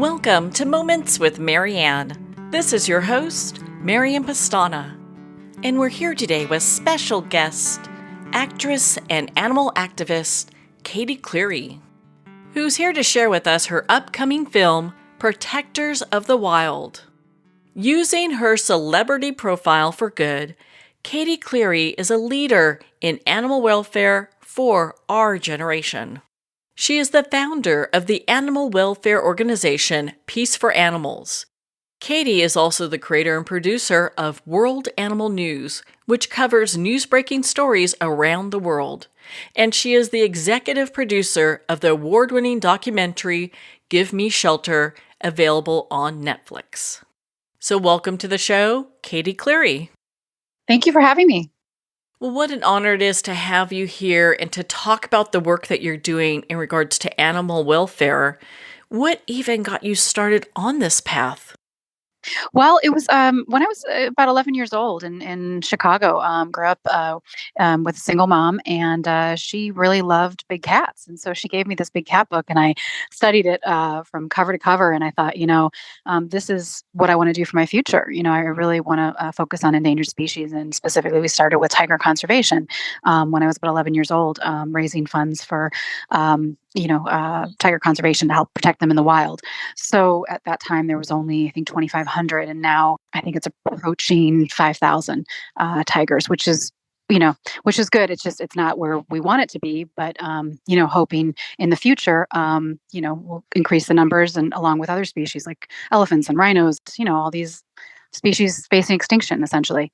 Welcome to Moments with Marianne. This is your host, Marianne Pastana. And we're here today with special guest, actress and animal activist, Katie Cleary, who's here to share with us her upcoming film, Protectors of the Wild. Using her celebrity profile for good, Katie Cleary is a leader in animal welfare for our generation. She is the founder of the animal welfare organization Peace for Animals. Katie is also the creator and producer of World Animal News, which covers news-breaking stories around the world. And she is the executive producer of the award-winning documentary Give Me Shelter, available on Netflix. So welcome to the show, Katie Cleary. Thank you for having me. Well, what an honor it is to have you here and to talk about the work that you're doing in regards to animal welfare. What even got you started on this path? Well, it was when I was about 11 years old in Chicago. Grew up with a single mom, and she really loved big cats, and so she gave me this big cat book, and I studied it from cover to cover. And I thought, this is what I want to do for my future. I really want to focus on endangered species, and specifically, we started with tiger conservation when I was about 11 years old, raising funds for tiger conservation to help protect them in the wild. So at that time, there was only, I think, 2,500, and now I think it's approaching 5,000 tigers, which is good. It's not where we want it to be, but hoping in the future, we'll increase the numbers, and along with other species like elephants and rhinos, all these species facing extinction, essentially.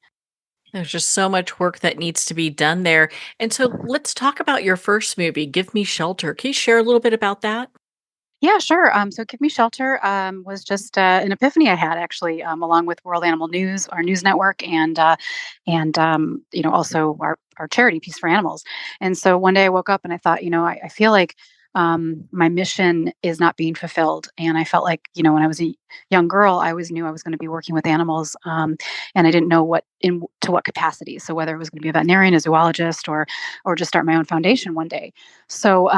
There's just so much work that needs to be done there. And so let's talk about your first movie, Give Me Shelter. Can you share a little bit about that? Yeah, sure. So Give Me Shelter was just an epiphany I had, actually, along with World Animal News, our news network, and also our charity, Peace for Animals. And so one day I woke up and I thought, I feel like my mission is not being fulfilled. And I felt like, when I was a young girl, I always knew I was going to be working with animals, and I didn't know to what capacity. So whether it was going to be a veterinarian, a zoologist, or just start my own foundation one day. So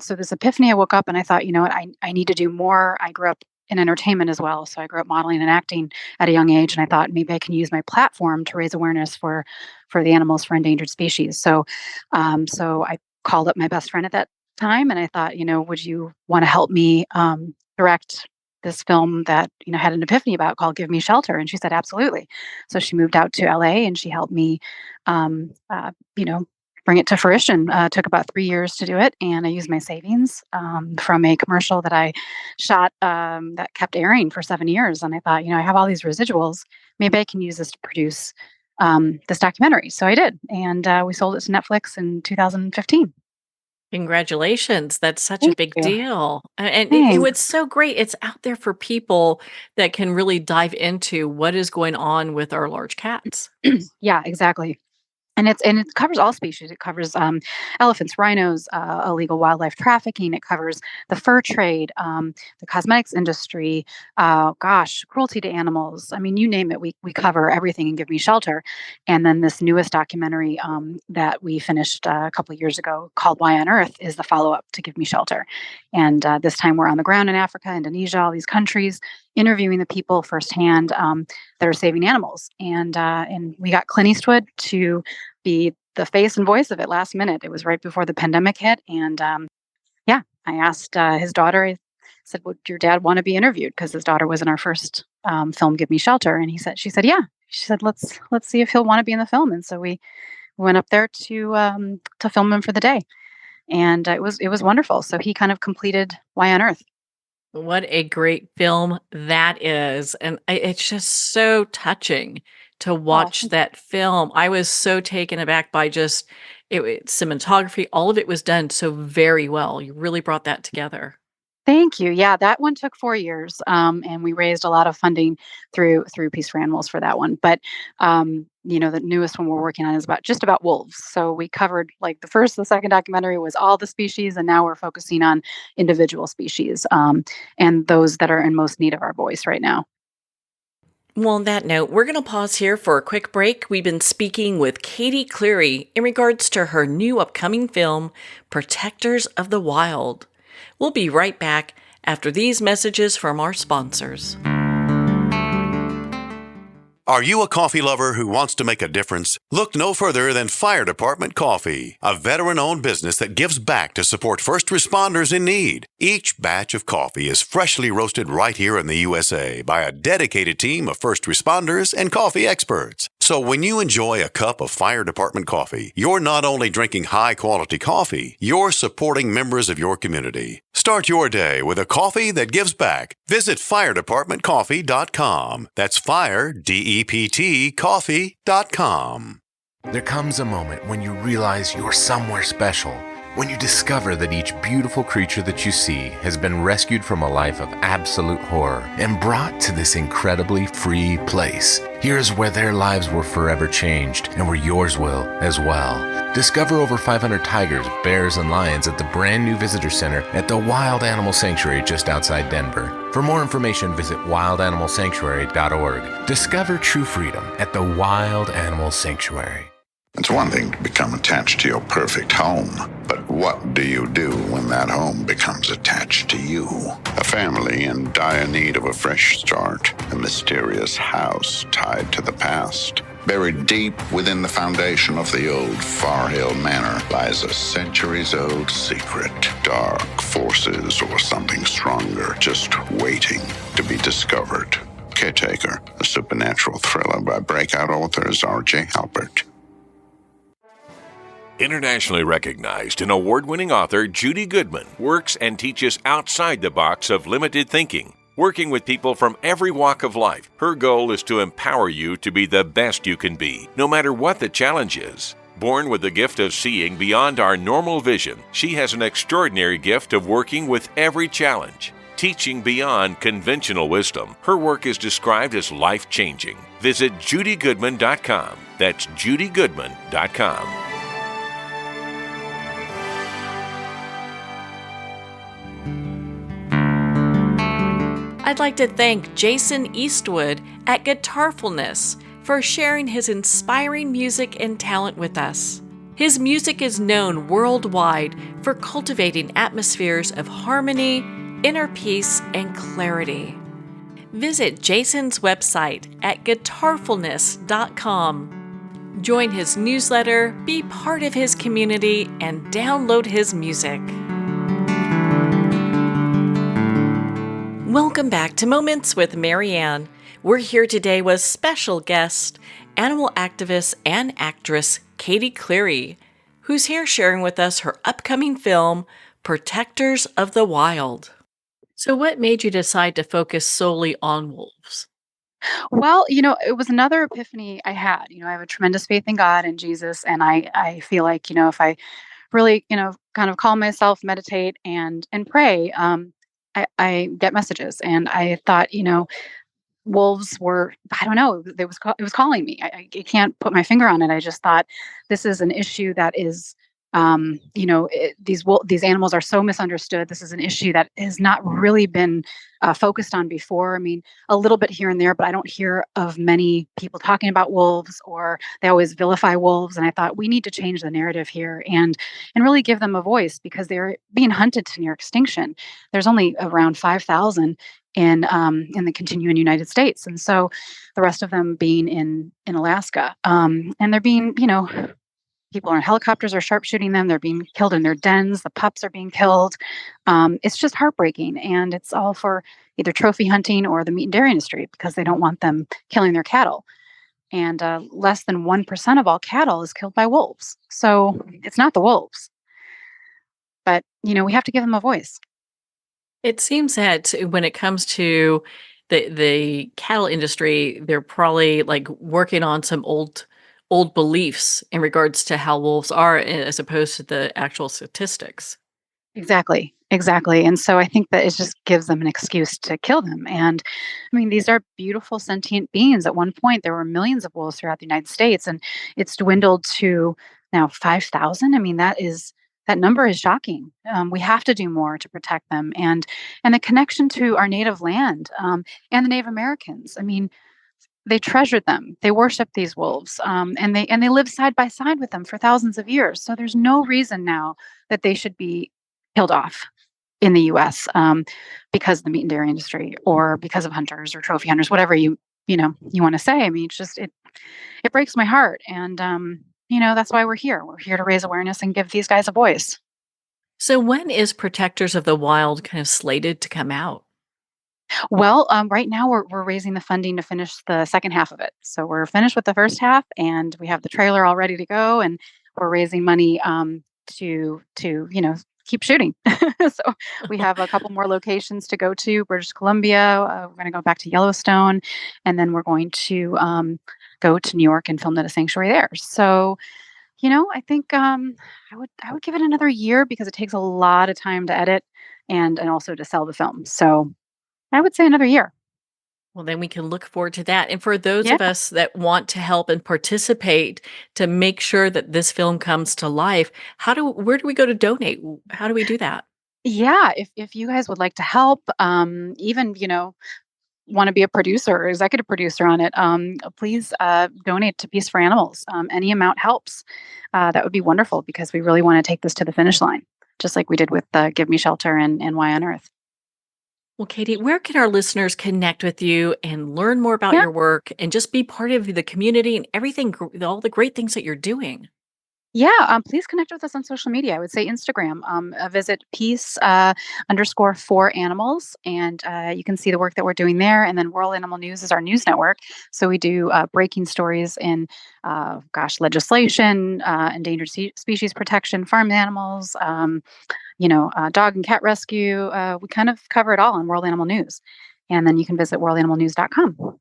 this epiphany, I woke up and I thought, I need to do more. I grew up in entertainment as well. So I grew up modeling and acting at a young age, and I thought maybe I can use my platform to raise awareness for the animals, for endangered species. So I called up my best friend at that time, and I thought, would you want to help me direct this film that had an epiphany about, called Give Me Shelter? And she said, absolutely. So she moved out to LA and she helped me um, uh, you know bring it to fruition. Took about 3 years to do it, and I used my savings from a commercial that I shot, that kept airing for 7 years. And I thought, I have all these residuals, maybe I can use this to produce this documentary. So I did, and we sold it to Netflix in 2015. Congratulations. That's such a Thank big you. deal. And what's Thanks. so great, it's out there for people that can really dive into what is going on with our large cats. Yeah, exactly. And it covers all species. It covers elephants, rhinos, illegal wildlife trafficking. It covers the fur trade, the cosmetics industry. Cruelty to animals. I mean, you name it. We cover everything and Give Me Shelter. And then this newest documentary that we finished a couple of years ago, called Why on Earth, is the follow up to Give Me Shelter. And this time we're on the ground in Africa, Indonesia, all these countries, interviewing the people firsthand that are saving animals. And we got Clint Eastwood to be the face and voice of it last minute. It was right before the pandemic hit, and yeah, I asked his daughter. I said, "Would your dad want to be interviewed?" Because his daughter was in our first film, Give Me Shelter, and she said, "Yeah." She said, "Let's see if he'll want to be in the film." And so we went up there to film him for the day, and it was wonderful. So he kind of completed Why on Earth. What a great film that is. And it's just so touching to Oh, watch that film. I was so taken aback by just cinematography. All of it was done so very well. You really brought that together. thank you. Yeah, that one took 4 years, and we raised a lot of funding through Peace for Animals for that one. But the newest one we're working on is about wolves. So we covered, like, the second documentary was all the species, and now we're focusing on individual species, and those that are in most need of our voice right now. Well, on that note, we're going to pause here for a quick break. We've been speaking with Katie Cleary in regards to her new upcoming film, Protectors of the Wild. We'll be right back after these messages from our sponsors. Are you a coffee lover who wants to make a difference? Look no further than Fire Department Coffee, a veteran-owned business that gives back to support first responders in need. Each batch of coffee is freshly roasted right here in the USA by a dedicated team of first responders and coffee experts. So when you enjoy a cup of Fire Department coffee, you're not only drinking high-quality coffee, you're supporting members of your community. Start your day with a coffee that gives back. Visit firedepartmentcoffee.com. That's fire, D-E-P-T, coffee.com. There comes a moment when you realize you're somewhere special. When you discover that each beautiful creature that you see has been rescued from a life of absolute horror and brought to this incredibly free place. Here's where their lives were forever changed and where yours will as well. Discover over 500 tigers, bears, and lions at the brand new visitor center at the Wild Animal Sanctuary just outside Denver. For more information, visit wildanimalsanctuary.org. Discover true freedom at the Wild Animal Sanctuary. It's one thing to become attached to your perfect home, but what do you do when that home becomes attached to you? A family in dire need of a fresh start, a mysterious house tied to the past. Buried deep within the foundation of the old Far Hill Manor lies a centuries-old secret. Dark forces or something stronger just waiting to be discovered. Caretaker, a supernatural thriller by breakout authors R.J. Halpert. Internationally recognized and award-winning author Judy Goodman works and teaches outside the box of limited thinking. Working with people from every walk of life, her goal is to empower you to be the best you can be, no matter what the challenge is. Born with the gift of seeing beyond our normal vision, she has an extraordinary gift of working with every challenge. Teaching beyond conventional wisdom, her work is described as life-changing. Visit judygoodman.com. That's judygoodman.com. I'd like to thank Jason Eastwood at Guitarfulness for sharing his inspiring music and talent with us. His music is known worldwide for cultivating atmospheres of harmony, inner peace, and clarity. Visit Jason's website at guitarfulness.com. Join his newsletter, be part of his community, and download his music. Welcome back to Moments with Marianne. We're here today with special guest, animal activist and actress Katie Cleary, who's here sharing with us her upcoming film, Protectors of the Wild. So what made you decide to focus solely on wolves? Well, it was another epiphany I had. I have a tremendous faith in God and Jesus, and I feel like, if I really, kind of calm myself, meditate and pray, I get messages. And I thought, wolves were, I don't know, it was calling me. I can't put my finger on it. I just thought this is an issue that is, these animals are so misunderstood. This is an issue that has not really been focused on before. I mean, a little bit here and there, but I don't hear of many people talking about wolves, or they always vilify wolves. And I thought we need to change the narrative here and really give them a voice, because they're being hunted to near extinction. There's only around 5,000 in the continuing United States, and so the rest of them being in Alaska. And they're being, people in helicopters are sharpshooting them. They're being killed in their dens. The pups are being killed. It's just heartbreaking. And it's all for either trophy hunting or the meat and dairy industry, because they don't want them killing their cattle. And less than 1% of all cattle is killed by wolves. So it's not the wolves. But, we have to give them a voice. It seems that when it comes to the cattle industry, they're probably like working on some old beliefs in regards to how wolves are, as opposed to the actual statistics. Exactly. And so I think that it just gives them an excuse to kill them. And I mean, these are beautiful sentient beings. At one point, there were millions of wolves throughout the United States, and it's dwindled to now 5,000. I mean, that number is shocking. We have to do more to protect them, and the connection to our native land, and the Native Americans. I mean, they treasured them. They worshiped these wolves, and they lived side by side with them for thousands of years. So there's no reason now that they should be killed off. in the U.S. Because of the meat and dairy industry, or because of hunters or trophy hunters, whatever you want to say. I mean, it's just it breaks my heart, and that's why we're here. We're here to raise awareness and give these guys a voice. So when is Protectors of the Wild kind of slated to come out? Well, right now we're raising the funding to finish the second half of it. So we're finished with the first half, and we have the trailer all ready to go, and we're raising money to keep shooting. So we have a couple more locations to go to: British Columbia. We're going to go back to Yellowstone, and then we're going to go to New York and film at a sanctuary there. So I think I would give it another year because it takes a lot of time to edit and also to sell the film. So I would say another year. Well, then we can look forward to that. And for those Yeah. of us that want to help and participate to make sure that this film comes to life, where do we go to donate? How do we do that? Yeah, if you guys would like to help, even want to be a producer or executive producer on it, please donate to Peace for Animals. Any amount helps. That would be wonderful because we really want to take this to the finish line, just like we did with Give Me Shelter and Why on Earth. Well, Katie, where can our listeners connect with you and learn more about Yeah. your work and just be part of the community and everything, all the great things that you're doing? Yeah, please connect with us on social media. I would say Instagram. Visit peace underscore for animals, and you can see the work that we're doing there. And then World Animal News is our news network. So we do breaking stories in, legislation, endangered species protection, farm animals, dog and cat rescue. We kind of cover it all on World Animal News. And then you can visit worldanimalnews.com.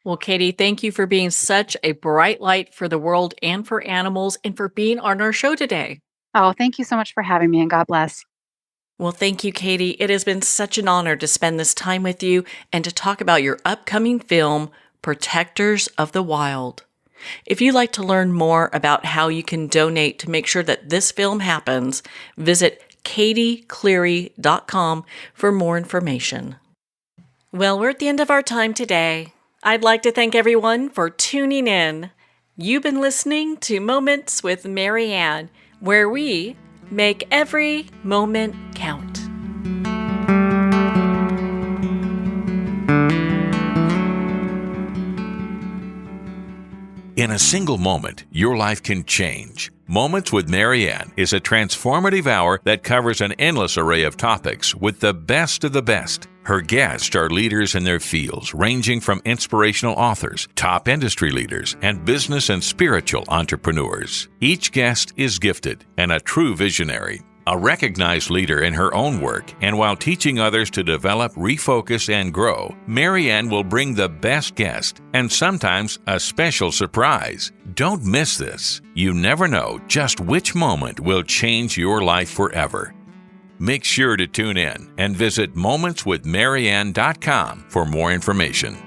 Well, Katie, thank you for being such a bright light for the world and for animals and for being on our show today. Oh, thank you so much for having me, and God bless. Well, thank you, Katie. It has been such an honor to spend this time with you and to talk about your upcoming film, Protectors of the Wild. If you'd like to learn more about how you can donate to make sure that this film happens, visit katiecleary.com for more information. Well, we're at the end of our time today. I'd like to thank everyone for tuning in. You've been listening to Moments with Marianne, where we make every moment count. In a single moment, your life can change. Moments with Marianne is a transformative hour that covers an endless array of topics with the best of the best. Her guests are leaders in their fields, ranging from inspirational authors, top industry leaders, and business and spiritual entrepreneurs. Each guest is gifted and a true visionary, a recognized leader in her own work, and while teaching others to develop, refocus, and grow, Marianne will bring the best guest and sometimes a special surprise. Don't miss this. You never know just which moment will change your life forever. Make sure to tune in and visit momentswithmarianne.com for more information.